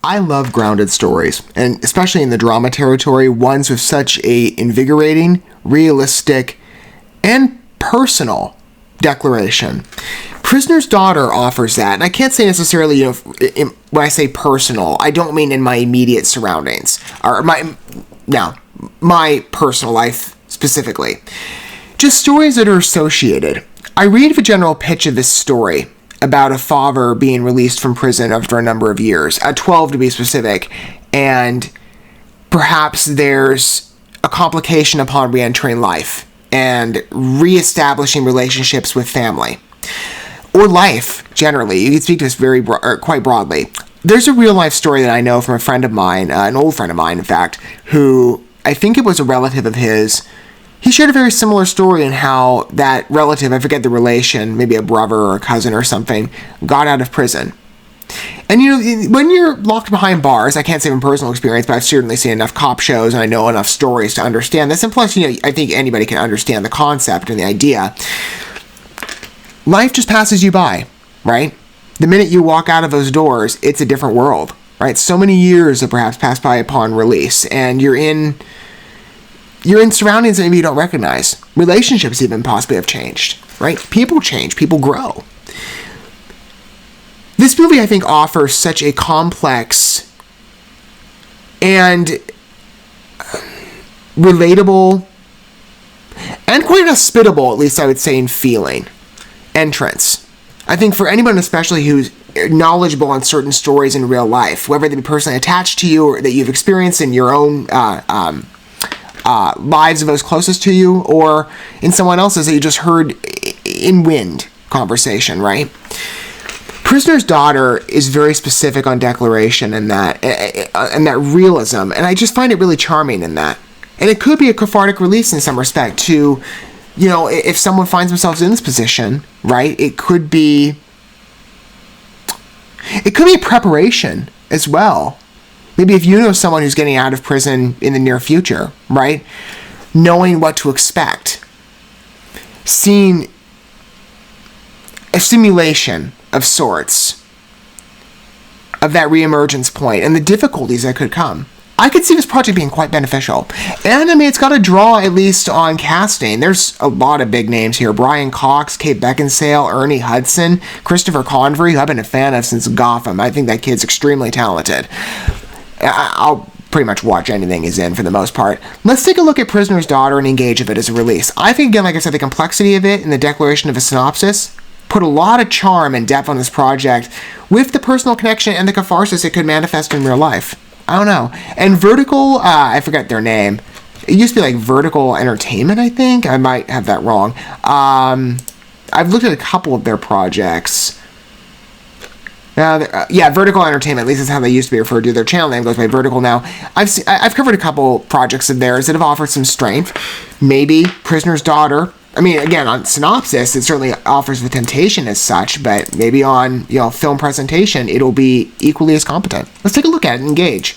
I love grounded stories, and especially in the drama territory, ones with such a invigorating, realistic, and personal declaration. Prisoner's Daughter offers that, and I can't say necessarily, when I say personal, I don't mean in my immediate surroundings, or my personal life specifically. Just stories that are associated. I read the general pitch of this story about a father being released from prison after a number of years, at 12 to be specific, and perhaps there's a complication upon re-entering life and re-establishing relationships with family. Or life, generally. You can speak to this quite broadly. There's a real-life story that I know from a friend of mine, an old friend of mine, in fact, who, I think it was a relative of his. He shared a very similar story in how that relative, I forget the relation, maybe a brother or a cousin or something, got out of prison. And when you're locked behind bars, I can't say from personal experience, but I've certainly seen enough cop shows and I know enough stories to understand this. And plus, I think anybody can understand the concept and the idea. Life just passes you by, right? The minute you walk out of those doors, it's a different world, right? So many years have perhaps passed by upon release, and you're in surroundings that maybe you don't recognize. Relationships even possibly have changed, right? People change. People grow. This movie, I think, offers such a complex and relatable and quite hospitable, at least I would say, in feeling, entrance. I think for anyone especially who's knowledgeable on certain stories in real life, whether they be personally attached to you or that you've experienced in your own lives of those closest to you, or in someone else's that you just heard in wind conversation, right? Prisoner's Daughter is very specific on declaration and that realism, and I just find it really charming in that. And it could be a cathartic release in some respect to, if someone finds themselves in this position, right? It could be preparation as well. Maybe if you know someone who's getting out of prison in the near future, right? Knowing what to expect. Seeing a simulation of sorts of that reemergence point and the difficulties that could come. I could see this project being quite beneficial. And, it's got to draw at least on casting. There's a lot of big names here. Brian Cox, Kate Beckinsale, Ernie Hudson, Christopher Convery, who I've been a fan of since Gotham. I think that kid's extremely talented. I'll pretty much watch anything he's in for the most part. Let's take a look at Prisoner's Daughter and engage with it as a release. I think, again, like I said, the complexity of it and the declaration of a synopsis put a lot of charm and depth on this project with the personal connection and the catharsis it could manifest in real life. I don't know. And Vertical, I forget their name. It used to be like Vertical Entertainment, I think. I might have that wrong. I've looked at a couple of their projects. Vertical Entertainment, at least that's how they used to be referred to. Their channel name goes by Vertical now. I've covered a couple projects of theirs that have offered some strength. Maybe Prisoner's Daughter. Again, on Synopsis, it certainly offers the temptation as such, but maybe on, film presentation, it'll be equally as competent. Let's take a look at it and engage.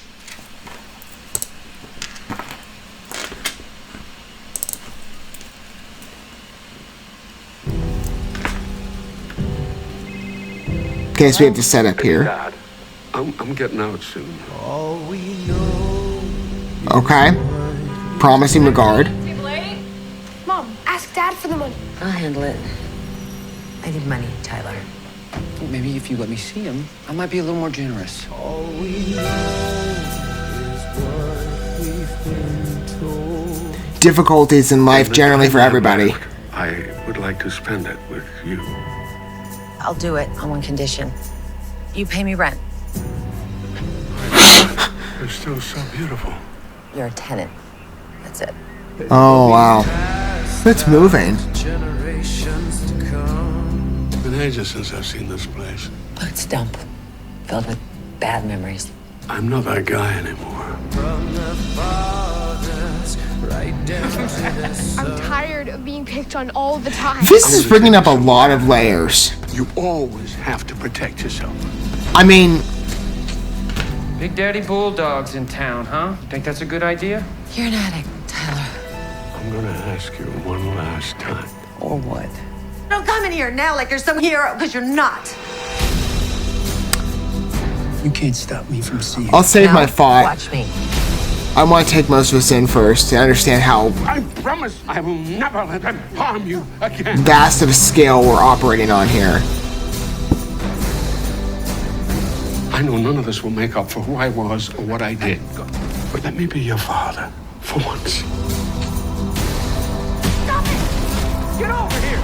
Okay, so we have the setup here. Dad, I'm getting out soon. Okay. Promising regard. Mom, ask Dad for the money. I'll handle it. I need money, Tyler. Maybe if you let me see him, I might be a little more generous. Difficulties in life generally for everybody. I would like to spend it with you. I'll do it on one condition. You pay me rent. You're still so beautiful. You're a tenant. That's it. Oh, wow. It's moving. It's been ages since I've seen this place. Look, it's a dump. Filled with bad memories. I'm not that guy anymore. I'm tired of being picked on all the time. This is bringing up a lot of layers. You always have to protect yourself. Big Daddy Bulldog's in town, huh? Think that's a good idea? You're an addict, Tyler. I'm gonna ask you one last time. Or what? Don't come in here now like you're some hero, because you're not. You can't stop me from seeing. I'll save Now, my thought. Watch me. I want to take most of us in first to understand how I promise I will never let them harm you again. vast of a scale we're operating on here. I know none of this will make up for who I was or what I did. But let me be your father for once. Stop it! Get over here!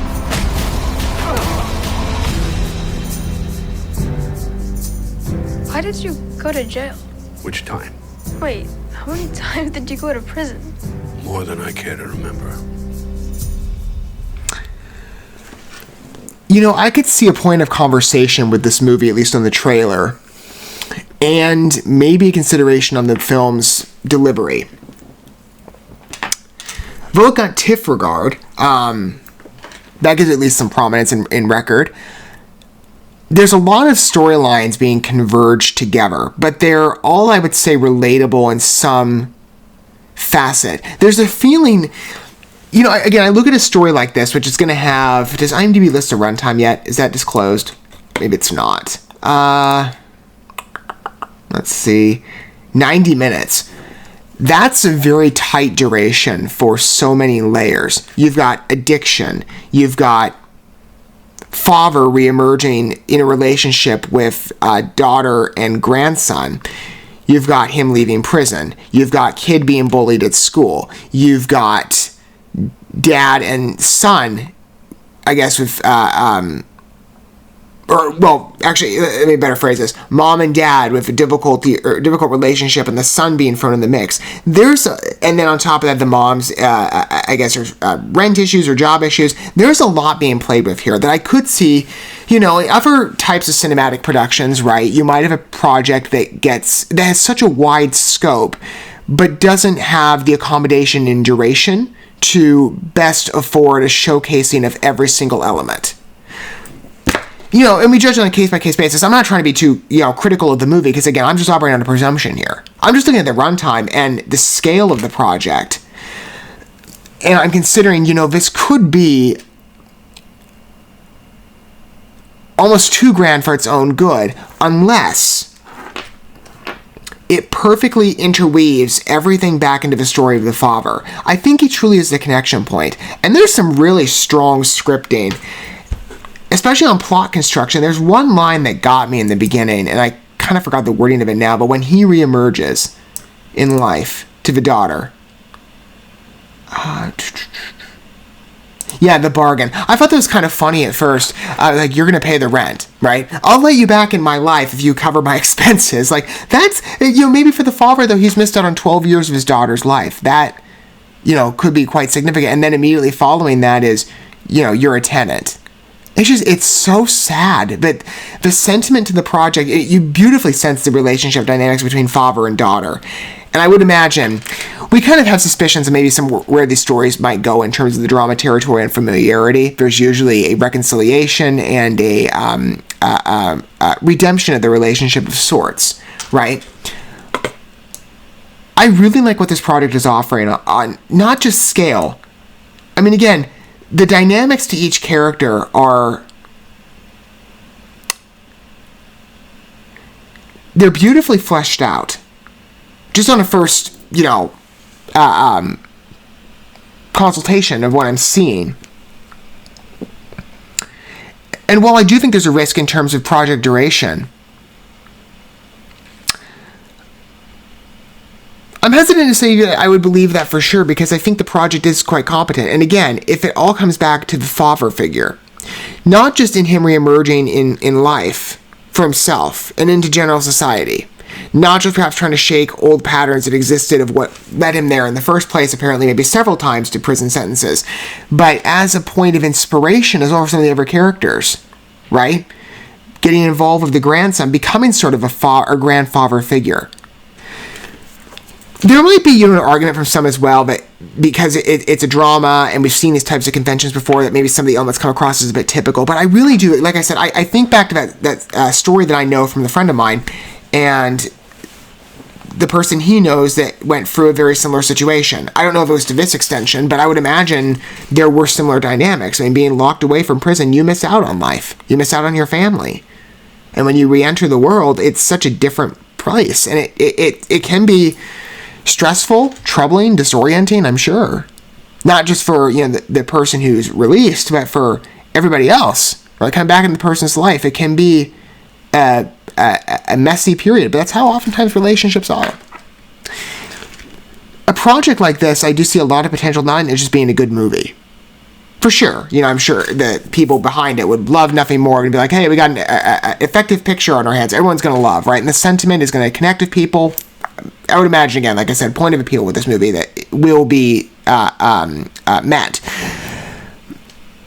Why did you go to jail? Which time? Wait, how many times did you go to prison? More than I care to remember. You know, I could see a point of conversation with this movie, at least on the trailer, and maybe a consideration on the film's delivery. Vote got TIFF regard. That gives it at least some prominence in record. There's a lot of storylines being converged together, but they're all, I would say, relatable in some facet. There's a feeling, you know, again, I look at a story like this, which is going to have, does IMDb list a runtime yet? Is that disclosed? Maybe it's not. Let's see, 90 minutes. That's a very tight duration for so many layers. You've got addiction. You've got father reemerging in a relationship with daughter and grandson. You've got him leaving prison. You've got kid being bullied at school. You've got dad and son, I guess, with actually, let me better phrase this. Mom and dad with a difficult relationship, and the son being thrown in the mix. And then on top of that, the mom's, I guess, rent issues or job issues. There's a lot being played with here that I could see, you know, in other types of cinematic productions, right? You might have a project that has such a wide scope, but doesn't have the accommodation in duration to best afford a showcasing of every single element. You know, and we judge on a case-by-case basis. I'm not trying to be too, critical of the movie, because, again, I'm just operating on a presumption here. I'm just looking at the runtime and the scale of the project, and I'm considering, this could be almost too grand for its own good, unless it perfectly interweaves everything back into the story of the father. I think he truly is the connection point, and there's some really strong scripting, especially on plot construction. There's one line that got me in the beginning, and I kind of forgot the wording of it now, but when he reemerges in life to the daughter. The bargain. I thought that was kind of funny at first. Like, you're going to pay the rent, right? I'll let you back in my life if you cover my expenses. Like, that's, maybe for the father, though, he's missed out on 12 years of his daughter's life. That, could be quite significant. And then immediately following that is, you're a tenant. It's so sad, but the sentiment to the project, you beautifully sense the relationship dynamics between father and daughter. And I would imagine, we kind of have suspicions of maybe where these stories might go in terms of the drama territory and familiarity. There's usually a reconciliation and a redemption of the relationship of sorts, right? I really like what this project is offering on not just scale. I mean, again, the dynamics to each character they're beautifully fleshed out. Just on a first, consultation of what I'm seeing. And while I do think there's a risk in terms of project duration, I'm hesitant to say that I would believe that for sure, because I think the project is quite competent. And again, if it all comes back to the father figure, not just in him reemerging in life for himself and into general society, not just perhaps trying to shake old patterns that existed of what led him there in the first place, apparently maybe several times, to prison sentences, but as a point of inspiration as well for some of the other characters, right? Getting involved with the grandson, becoming sort of a grandfather figure. There might be an argument from some as well that because it's a drama and we've seen these types of conventions before, that maybe some of the elements come across as a bit typical. But I really do, like I said, I think back to that story that I know from a friend of mine, and the person he knows that went through a very similar situation. I don't know if it was to this extension, but I would imagine there were similar dynamics. I mean, being locked away from prison, you miss out on life. You miss out on your family. And when you re-enter the world, it's such a different place. And it can be stressful, troubling, disorienting, I'm sure. Not just for, the person who's released, but for everybody else. Right? Coming back into the person's life, it can be a messy period, but that's how oftentimes relationships are. A project like this, I do see a lot of potential, not in it just being a good movie. For sure. I'm sure the people behind it would love nothing more and be like, hey, we got an effective picture on our hands. Everyone's going to love, right? And the sentiment is going to connect with people. I would imagine, again, like I said, point of appeal with this movie that will be met.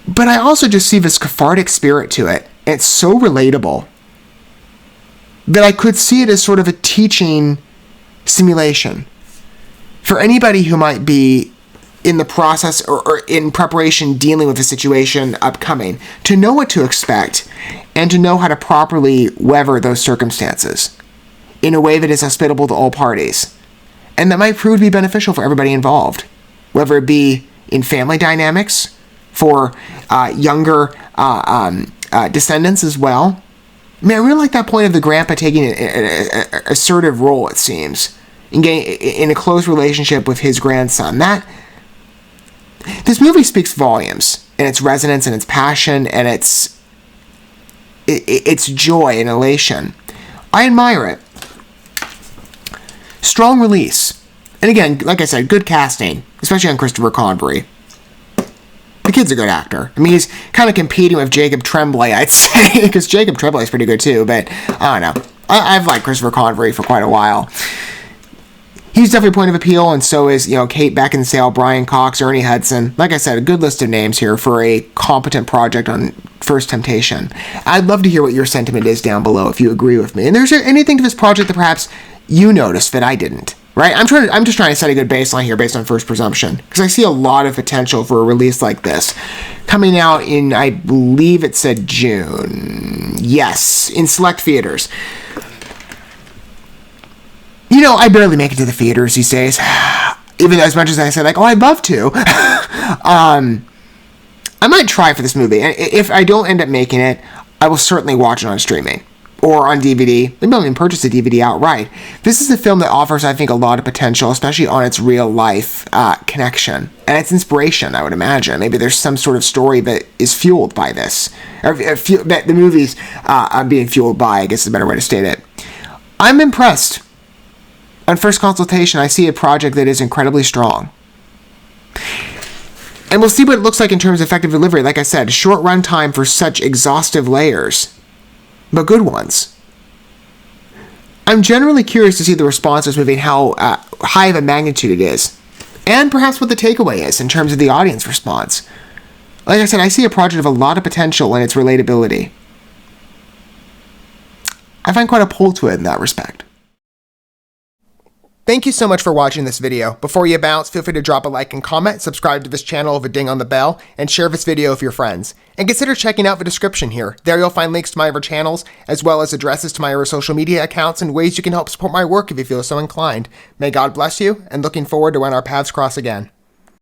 But I also just see this cathartic spirit to it. It's so relatable that I could see it as sort of a teaching simulation for anybody who might be in the process or in preparation dealing with a situation upcoming, to know what to expect and to know how to properly weather those circumstances in a way that is hospitable to all parties. And that might prove to be beneficial for everybody involved, whether it be in family dynamics, for younger descendants as well. I mean, I really like that point of the grandpa taking an assertive role, it seems, in a close relationship with his grandson. This movie speaks volumes in its resonance and its passion and its joy and elation. I admire it. Strong release. And again, like I said, good casting, especially on Christopher Convery. The kid's a good actor. I mean, he's kind of competing with Jacob Tremblay, I'd say, because Jacob Tremblay's pretty good too, but I don't know. I've liked Christopher Convery for quite a while. He's definitely a point of appeal, and so is, Kate Beckinsale, Brian Cox, Ernie Hudson. Like I said, a good list of names here for a competent project on First Temptation. I'd love to hear what your sentiment is down below if you agree with me. And there's anything to this project that perhaps you noticed that I didn't, right? I'm just trying to set a good baseline here based on first presumption, because I see a lot of potential for a release like this. Coming out in, I believe it said June. Yes, in select theaters. I barely make it to the theaters these days. Even as much as I say, I'd love to. I might try for this movie. And if I don't end up making it, I will certainly watch it on streaming. Or on DVD. Maybe I'll even purchase a DVD outright. This is a film that offers, I think, a lot of potential, especially on its real-life connection. And its inspiration, I would imagine. Maybe there's some sort of story that is fueled by this. Or that the movie's being fueled by, I guess is a better way to state it. I'm impressed. On first consultation, I see a project that is incredibly strong. And we'll see what it looks like in terms of effective delivery. Like I said, short runtime for such exhaustive layers, but good ones. I'm generally curious to see the response to this movie and how high of a magnitude it is. And perhaps what the takeaway is in terms of the audience response. Like I said, I see a project of a lot of potential in its relatability. I find quite a pull to it in that respect. Thank you so much for watching this video. Before you bounce, feel free to drop a like and comment, subscribe to this channel with a ding on the bell, and share this video with your friends. And consider checking out the description here. There you'll find links to my other channels, as well as addresses to my other social media accounts and ways you can help support my work if you feel so inclined. May God bless you, and looking forward to when our paths cross again.